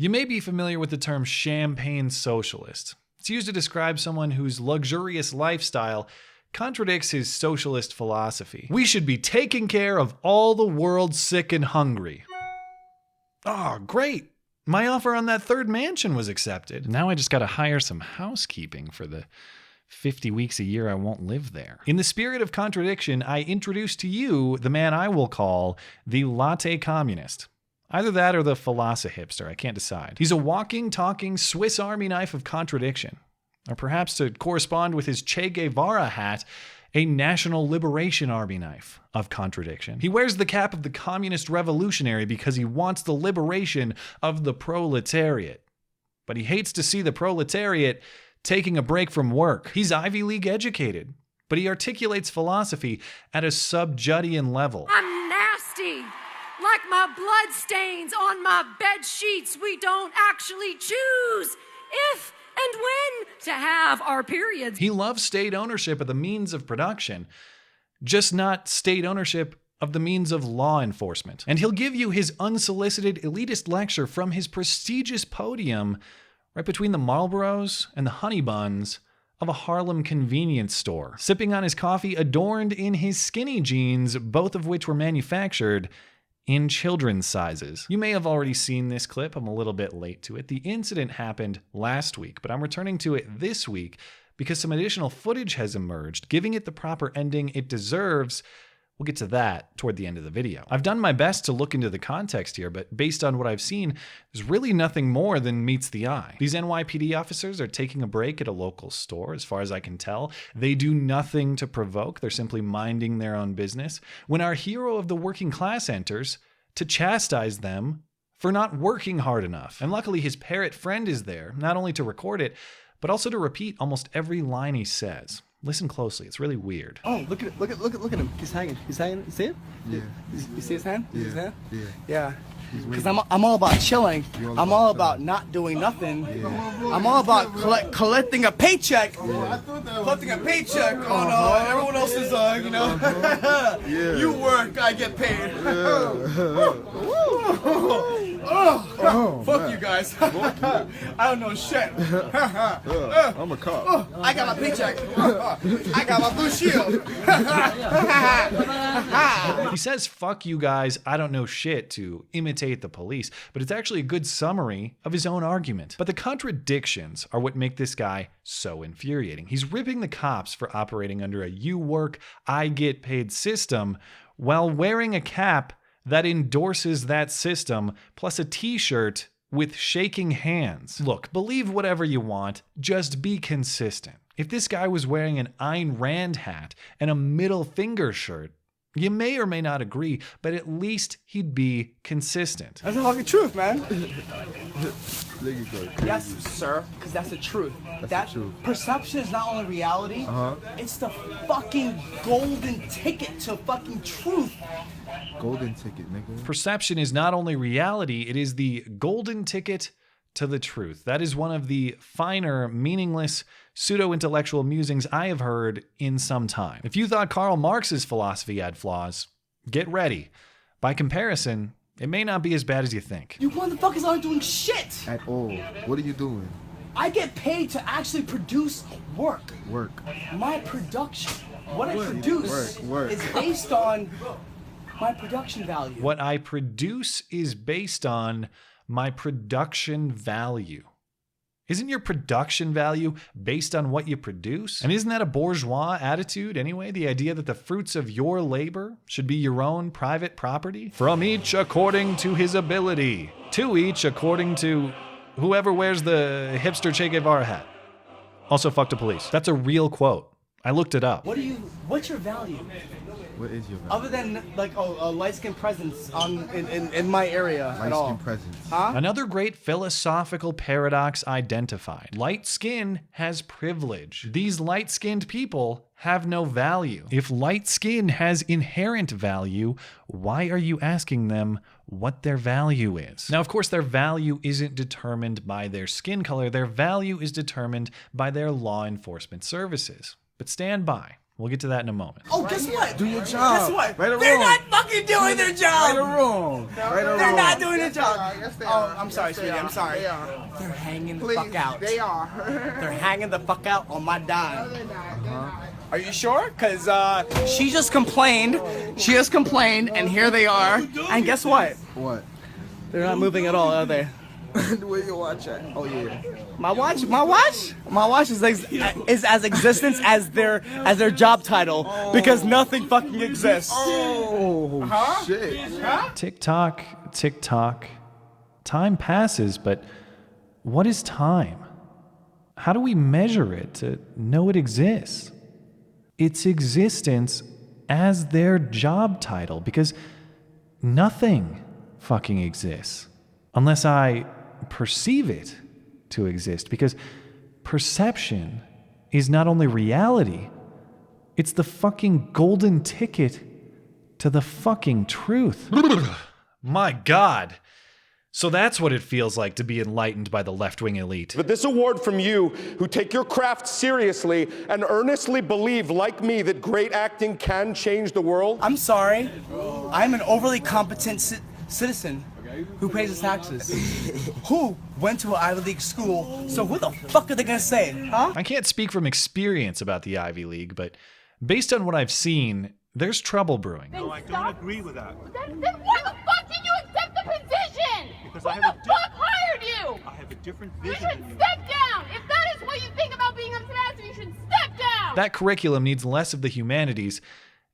You may be familiar with the term champagne socialist. It's used to describe someone whose luxurious lifestyle contradicts his socialist philosophy. We should be taking care of all the world sick and hungry. Oh, great. My offer on that third mansion was accepted. Now I just gotta hire some housekeeping for the 50 weeks a year I won't live there. In the spirit of contradiction, I introduce to you the man I will call the Latte communist. Either that or the philosophy hipster, I can't decide. He's a walking, talking Swiss Army knife of contradiction. Or perhaps to correspond with his Che Guevara hat, a National Liberation Army knife of contradiction. He wears the cap of the communist revolutionary because he wants the liberation of the proletariat. But he hates to see the proletariat taking a break from work. He's Ivy League educated, but he articulates philosophy at a subjudian level. I'm nasty. Like my blood stains on my bed sheets, we don't actually choose if and when to have our periods. He loves state ownership of the means of production, just not state ownership of the means of law enforcement. And he'll give you his unsolicited elitist lecture from his prestigious podium right between the Marlboros and the honey buns of a Harlem convenience store, sipping on his coffee adorned in his skinny jeans, both of which were manufactured in children's sizes. You may have already seen this clip. I'm a little bit late to it. The incident happened last week, but I'm returning to it this week because some additional footage has emerged, giving it the proper ending it deserves. We'll get to that toward the end of the video. I've done my best to look into the context here, but based on what I've seen, there's really nothing more than meets the eye. These NYPD officers are taking a break at a local store, as far as I can tell. They do nothing to provoke. They're simply minding their own business. When our hero of the working class enters to chastise them for not working hard enough. And luckily his parrot friend is there, not only to record it, but also to repeat almost every line he says. Listen closely, it's really weird. Oh, look at him. He's hanging. You see him? Yeah. You see his hand? Yeah. His hand? Yeah. Yeah. Because I'm all about chilling. I'm all about not doing nothing. I'm all about collecting a paycheck. Collecting a paycheck on everyone else's, You work, I get paid. Fuck you guys. I don't know shit. I'm a cop. I got my paycheck. I got my blue shield. He says, fuck you guys, I don't know shit, to imitate the police, but it's actually a good summary of his own argument. But the contradictions are what make this guy so infuriating. He's ripping the cops for operating under a you work, I get paid system while wearing a cap that endorses that system, plus a t-shirt with shaking hands. Look, believe whatever you want, just be consistent. If this guy was wearing an Ayn Rand hat and a middle finger shirt, you may or may not agree, but at least he'd be consistent. That's the fucking truth, man. Yes, yes, sir, because that's the truth. That's the truth. Perception is not only reality, it's the fucking golden ticket to fucking truth. Golden ticket, nigga. Perception is not only reality, it is the golden ticket to the truth. That is one of the finer, meaningless, pseudo-intellectual musings I have heard in some time. If you thought Karl Marx's philosophy had flaws, get ready. By comparison, it may not be as bad as you think. You motherfuckers aren't doing shit! At all. What are you doing? I get paid to actually produce work. Work. My production, what I produce Work. is based on my production value. What I produce is based on my production value. Isn't your production value based on what you produce? And isn't that a bourgeois attitude anyway? The idea that the fruits of your labor should be your own private property? From each according to his ability. To each according to whoever wears the hipster Che Guevara hat. Also, fuck the police. That's a real quote. I looked it up. What's your value? What is your value? Other than like a light-skinned presence in my area at all. Light-skinned presence. Huh? Another great philosophical paradox identified. Light skin has privilege. These light-skinned people have no value. If light skin has inherent value, why are you asking them what their value is? Now, of course, their value isn't determined by their skin color. Their value is determined by their law enforcement services. But stand by. We'll get to that in a moment. Oh, guess what? Do your job. Guess what? Right or They're wrong. not fucking doing their job. Right or wrong. Right or They're wrong. not doing their job. Yes, they Oh, are. I'm sorry, sweetie. I'm sorry. They are. They're hanging the Please, fuck out. they are. They're hanging the fuck out on my dime. They're not. Are you sure? Because she just complained. She just complained, and here they are. And guess what? What? They're not moving at all, are they? Where your watch at? Oh yeah. My watch is as existence as their job title because nothing fucking exists. Oh shit. Tick tock, tick tock. Time passes, but what is time? How do we measure it to know it exists? Its existence as their job title, because nothing fucking exists unless I perceive it to exist, because perception is not only reality, it's the fucking golden ticket to the fucking truth. My God. So that's what it feels like to be enlightened by the left-wing elite. But this award from you, who take your craft seriously and earnestly believe, like me, that great acting can change the world. I'm sorry. I'm an overly competent citizen who pays his taxes. Who went to an Ivy League school, so who the fuck are they gonna say, huh? I can't speak from experience about the Ivy League, but based on what I've seen, there's trouble brewing. No, I don't agree with that. Then why the fuck did you accept the position? Because Who I have the a fuck hired you? I have a different You vision should than you. step down. If that is what you think about being a master, you should step down. That curriculum needs less of the humanities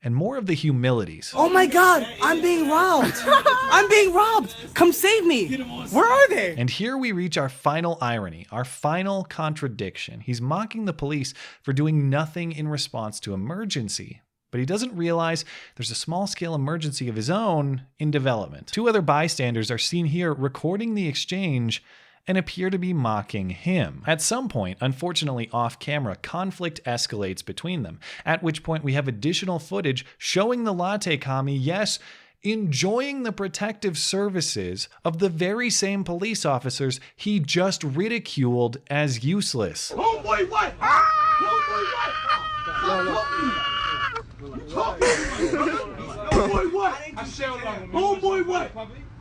and more of the humilities. Oh my God, I'm being robbed. I'm being robbed. Come save me. Where are they? And here we reach our final irony, our final contradiction. He's mocking the police for doing nothing in response to emergency, but he doesn't realize there's a small-scale emergency of his own in development. Two other bystanders are seen here recording the exchange and appear to be mocking him. At some point, unfortunately off camera, conflict escalates between them, at which point we have additional footage showing the Latte commie, yes, enjoying the protective services of the very same police officers he just ridiculed as useless. Homeboy, what? Homeboy, what? Homeboy, what?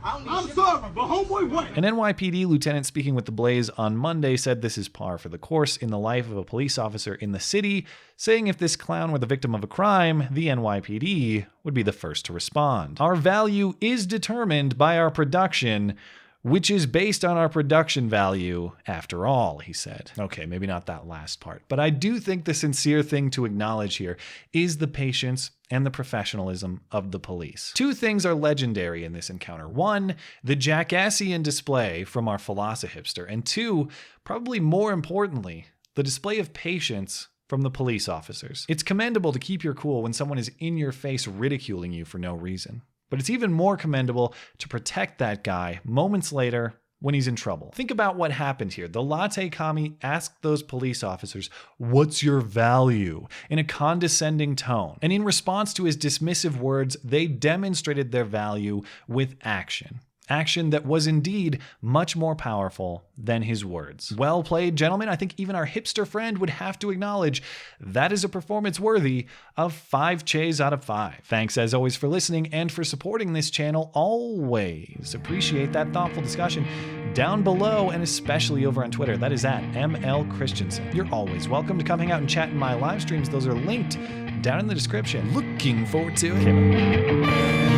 I'm sorry, but homeboy, what? An NYPD lieutenant speaking with The Blaze on Monday said this is par for the course in the life of a police officer in the city, saying if this clown were the victim of a crime, the NYPD would be the first to respond. Our value is determined by our production, which is based on our production value after all, he said. Okay, maybe not that last part, but I do think the sincere thing to acknowledge here is the patience and the professionalism of the police. Two things are legendary in this encounter. One, the Jackassian display from our Hipster, and two, probably more importantly, the display of patience from the police officers. It's commendable to keep your cool when someone is in your face ridiculing you for no reason. But it's even more commendable to protect that guy moments later when he's in trouble. Think about what happened here. The Latte commie asked those police officers, "What's your value?" in a condescending tone. And in response to his dismissive words, they demonstrated their value with action. Action that was indeed much more powerful than his words. Well played, gentlemen. I think even our hipster friend would have to acknowledge that is a performance worthy of 5 Ches out of 5. Thanks as always for listening and for supporting this channel. Always appreciate that thoughtful discussion down below and especially over on Twitter. That is at ML Christiansen. You're always welcome to come hang out and chat in my live streams. Those are linked down in the description. Looking forward to it. Okay, bye.